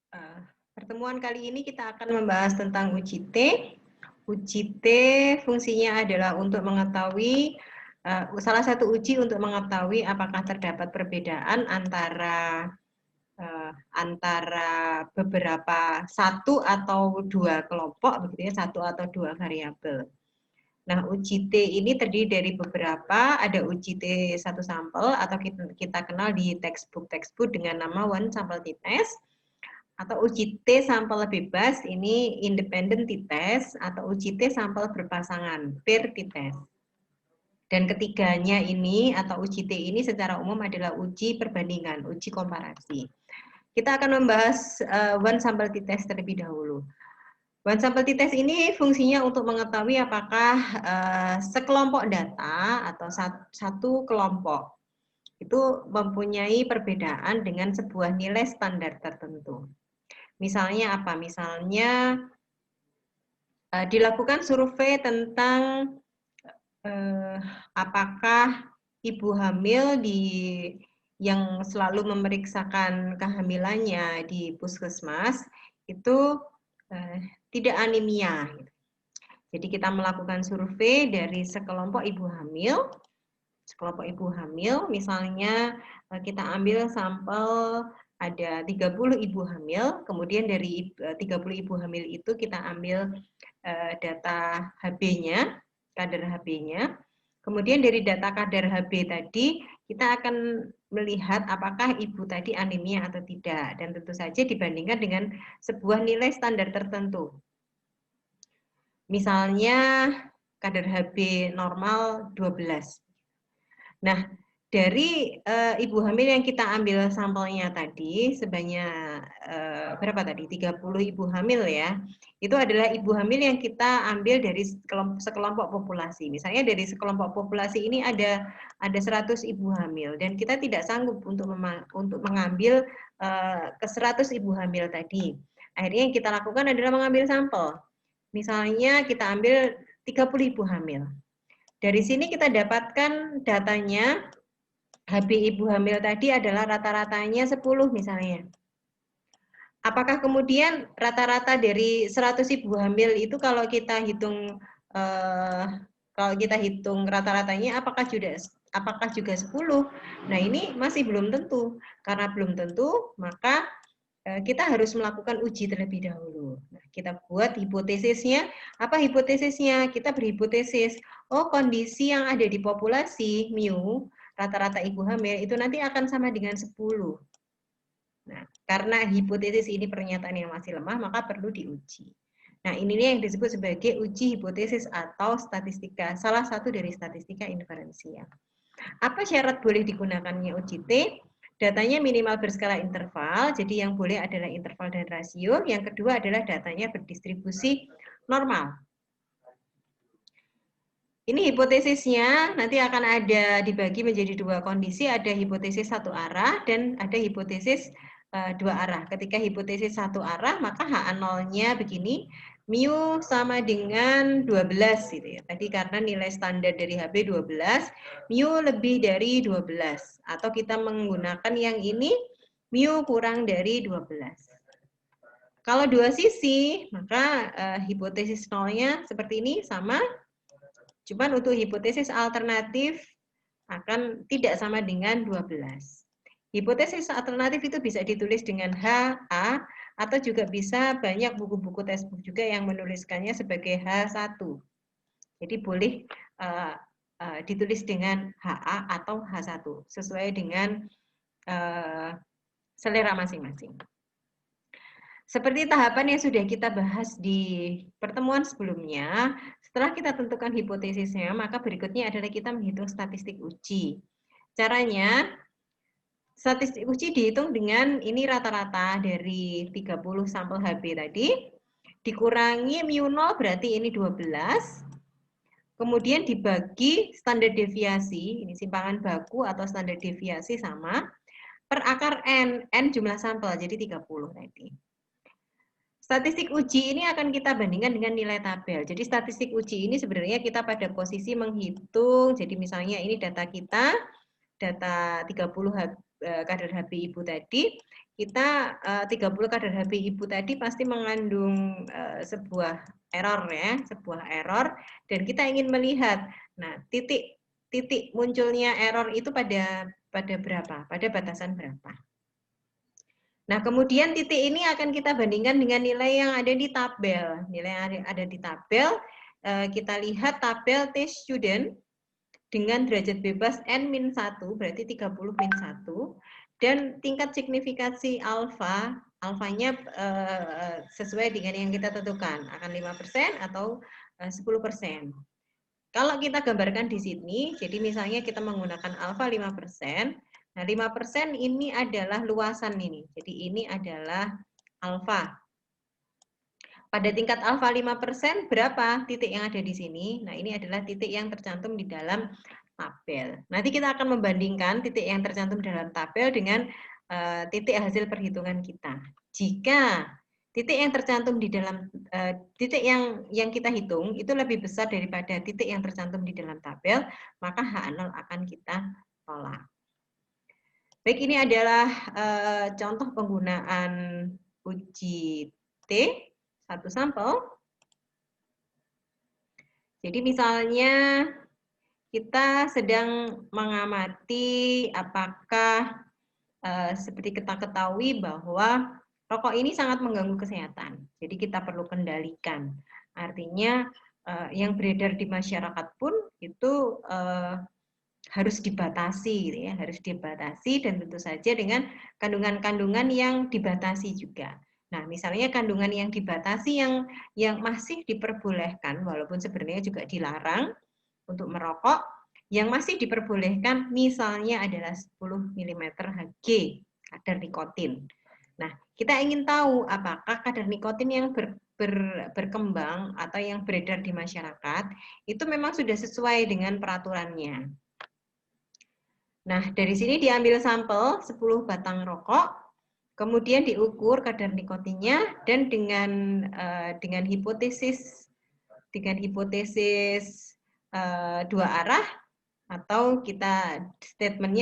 Eh, Pertemuan kali ini kita akan membahas tentang uji T. Uji T fungsinya adalah untuk mengetahui salah satu uji untuk mengetahui apakah terdapat perbedaan antara beberapa satu atau dua kelompok, begitu ya, satu atau dua variabel. Nah, uji T ini terdiri dari beberapa, ada uji T satu sampel atau kita kenal di textbook dengan nama one sample t-test, atau uji T sampel bebas, ini independent t-test, atau uji T sampel berpasangan, pair t-test. Dan ketiganya ini atau uji T ini secara umum adalah uji perbandingan, uji komparasi. Kita akan membahas one sample t-test terlebih dahulu. One sample t-test ini fungsinya untuk mengetahui apakah sekelompok data atau satu kelompok itu mempunyai perbedaan dengan sebuah nilai standar tertentu. Misalnya apa? Misalnya dilakukan survei tentang apakah ibu hamil yang selalu memeriksakan kehamilannya di puskesmas itu tidak anemia. Jadi kita melakukan survei dari sekelompok ibu hamil, misalnya kita ambil sampel ada 30 ibu hamil, kemudian dari 30 ibu hamil itu kita ambil data HB-nya, kadar HB-nya. Kemudian dari data kadar HB tadi kita akan melihat apakah ibu tadi anemia atau tidak, dan tentu saja dibandingkan dengan sebuah nilai standar tertentu. Misalnya kadar HB normal 12. Nah, dari ibu hamil yang kita ambil sampelnya tadi sebanyak berapa tadi? 30 ibu hamil ya. Itu adalah ibu hamil yang kita ambil dari sekelompok populasi. Misalnya dari sekelompok populasi ini ada 100 ibu hamil dan kita tidak sanggup untuk mengambil ke 100 ibu hamil tadi. Akhirnya yang kita lakukan adalah mengambil sampel. Misalnya kita ambil 30 ibu hamil. Dari sini kita dapatkan datanya, HB ibu hamil tadi adalah rata-ratanya 10 misalnya. Apakah kemudian rata-rata dari 100 ibu hamil itu kalau kita hitung rata-ratanya apakah juga 10? Nah, ini masih belum tentu. Karena belum tentu, maka kita harus melakukan uji terlebih dahulu. Nah, kita buat hipotesisnya. Apa hipotesisnya? Kita berhipotesis, kondisi yang ada di populasi mu, rata-rata ibu hamil, itu nanti akan sama dengan 10. Nah, karena hipotesis ini pernyataan yang masih lemah, maka perlu diuji. Nah, ini yang disebut sebagai uji hipotesis atau statistika, salah satu dari statistika inferensial. Apa syarat boleh digunakannya uji T? Datanya minimal berskala interval, jadi yang boleh adalah interval dan rasio. Yang kedua adalah datanya berdistribusi normal. Ini hipotesisnya, nanti akan ada dibagi menjadi dua kondisi, ada hipotesis satu arah dan ada hipotesis dua arah. Ketika hipotesis satu arah, maka HA0-nya begini, mu sama dengan 12 gitu ya. Tadi karena nilai standar dari HB 12, mu lebih dari 12. Atau kita menggunakan yang ini, mu kurang dari 12. Kalau dua sisi, maka hipotesis nolnya seperti ini sama. Cuman untuk hipotesis alternatif akan tidak sama dengan 12. Hipotesis alternatif itu bisa ditulis dengan HA atau juga bisa banyak buku-buku textbook juga yang menuliskannya sebagai H1. Jadi boleh ditulis dengan HA atau H1 sesuai dengan selera masing-masing. Seperti tahapan yang sudah kita bahas di pertemuan sebelumnya, setelah kita tentukan hipotesisnya, maka berikutnya adalah kita menghitung statistik uji. Caranya, statistik uji dihitung dengan ini rata-rata dari 30 sampel HB tadi, dikurangi mu0 berarti ini 12, kemudian dibagi standar deviasi, ini simpangan baku atau standar deviasi sama, per akar N jumlah sampel, jadi 30 tadi. Statistik uji ini akan kita bandingkan dengan nilai tabel. Jadi statistik uji ini sebenarnya kita pada posisi menghitung, jadi misalnya ini data kita, data 30 kadar HB ibu tadi, kita 30 kadar HB ibu tadi pasti mengandung sebuah error ya, sebuah error, dan kita ingin melihat, nah titik munculnya error itu pada berapa, pada batasan berapa. Nah kemudian titik ini akan kita bandingkan dengan nilai yang ada di tabel, nilai yang ada di tabel, kita lihat tabel test student dengan derajat bebas N-1, berarti 30 min 1, dan tingkat signifikansi alfanya sesuai dengan yang kita tentukan, akan 5% atau 10%. Kalau kita gambarkan di sini, jadi misalnya kita menggunakan alfa 5%, nah 5% ini adalah luasan ini, jadi ini adalah alfa. Pada tingkat alfa 5%, berapa titik yang ada di sini? Nah, ini adalah titik yang tercantum di dalam tabel. Nanti kita akan membandingkan titik yang tercantum dalam tabel dengan titik hasil perhitungan kita. Jika titik yang tercantum di dalam titik yang kita hitung itu lebih besar daripada titik yang tercantum di dalam tabel, maka H0 akan kita tolak. Baik, ini adalah contoh penggunaan uji T. Satu sampel. Jadi misalnya kita sedang mengamati apakah seperti kita ketahui bahwa rokok ini sangat mengganggu kesehatan. Jadi kita perlu kendalikan. Artinya yang beredar di masyarakat pun itu harus dibatasi, gitu ya, harus dibatasi, dan tentu saja dengan kandungan-kandungan yang dibatasi juga. Nah, misalnya kandungan yang dibatasi yang masih diperbolehkan, walaupun sebenarnya juga dilarang untuk merokok, yang masih diperbolehkan misalnya adalah 10 mm Hg kadar nikotin. Nah, kita ingin tahu apakah kadar nikotin yang berkembang atau yang beredar di masyarakat itu memang sudah sesuai dengan peraturannya. Nah, dari sini diambil sampel 10 batang rokok, kemudian diukur kadar nikotinnya, dan dengan hipotesis dua arah, atau kita statement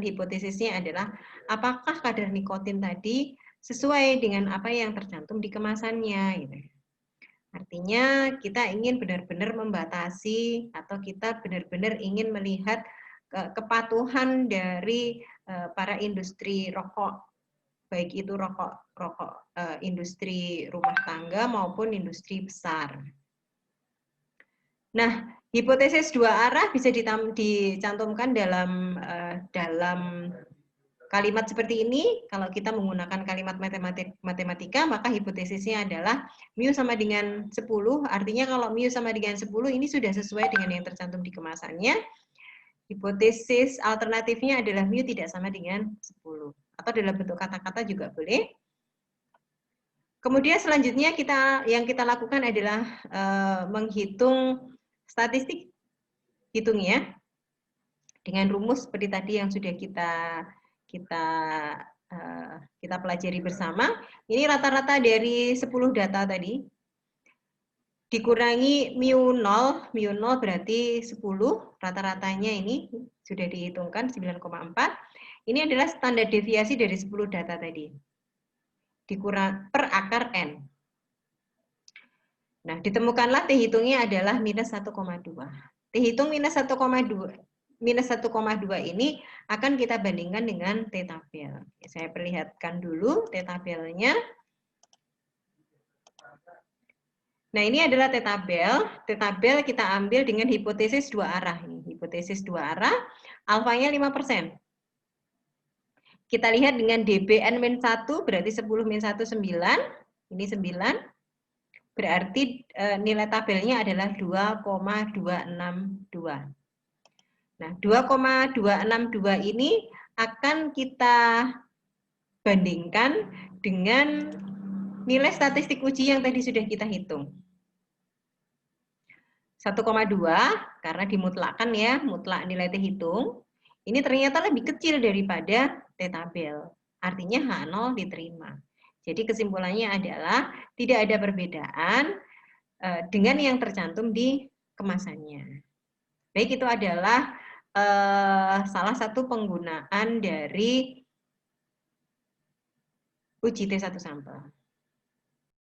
hipotesisnya adalah apakah kadar nikotin tadi sesuai dengan apa yang tercantum di kemasannya, gitu. Artinya kita ingin benar-benar membatasi, atau kita benar-benar ingin melihat kepatuhan dari para industri rokok, baik itu rokok industri rumah tangga maupun industri besar. Nah, hipotesis dua arah bisa dicantumkan dalam kalimat seperti ini. Kalau kita menggunakan kalimat matematika, maka hipotesisnya adalah mu sama dengan 10, artinya kalau mu sama dengan 10 ini sudah sesuai dengan yang tercantum di kemasannya. Hipotesis alternatifnya adalah mu tidak sama dengan 10, atau dalam bentuk kata-kata juga boleh. Kemudian selanjutnya yang kita lakukan adalah menghitung statistik hitungnya dengan rumus seperti tadi yang sudah kita pelajari bersama. Ini rata-rata dari 10 data tadi dikurangi mu 0 berarti 10, rata-ratanya ini sudah dihitungkan 9,4. Ini adalah standar deviasi dari 10 data tadi, dikurang per akar N. Nah, ditemukanlah T hitungnya adalah minus 1,2. T hitung minus 1,2 ini akan kita bandingkan dengan T tabel. Saya perlihatkan dulu T tabelnya. Nah, ini adalah T tabel. T tabel kita ambil dengan hipotesis dua arah. Hipotesis dua arah, alfanya 5%. Kita lihat dengan DBN-1 berarti 10 min 1, 9. Ini 9. Berarti nilai tabelnya adalah 2,262. Nah, 2,262 ini akan kita bandingkan dengan nilai statistik uji yang tadi sudah kita hitung. 1,2 karena dimutlakkan ya, mutlak nilai T hitung. Ini ternyata lebih kecil daripada T tabel. Artinya H0 diterima. Jadi kesimpulannya adalah tidak ada perbedaan dengan yang tercantum di kemasannya. Baik, itu adalah salah satu penggunaan dari uji T1 sampel.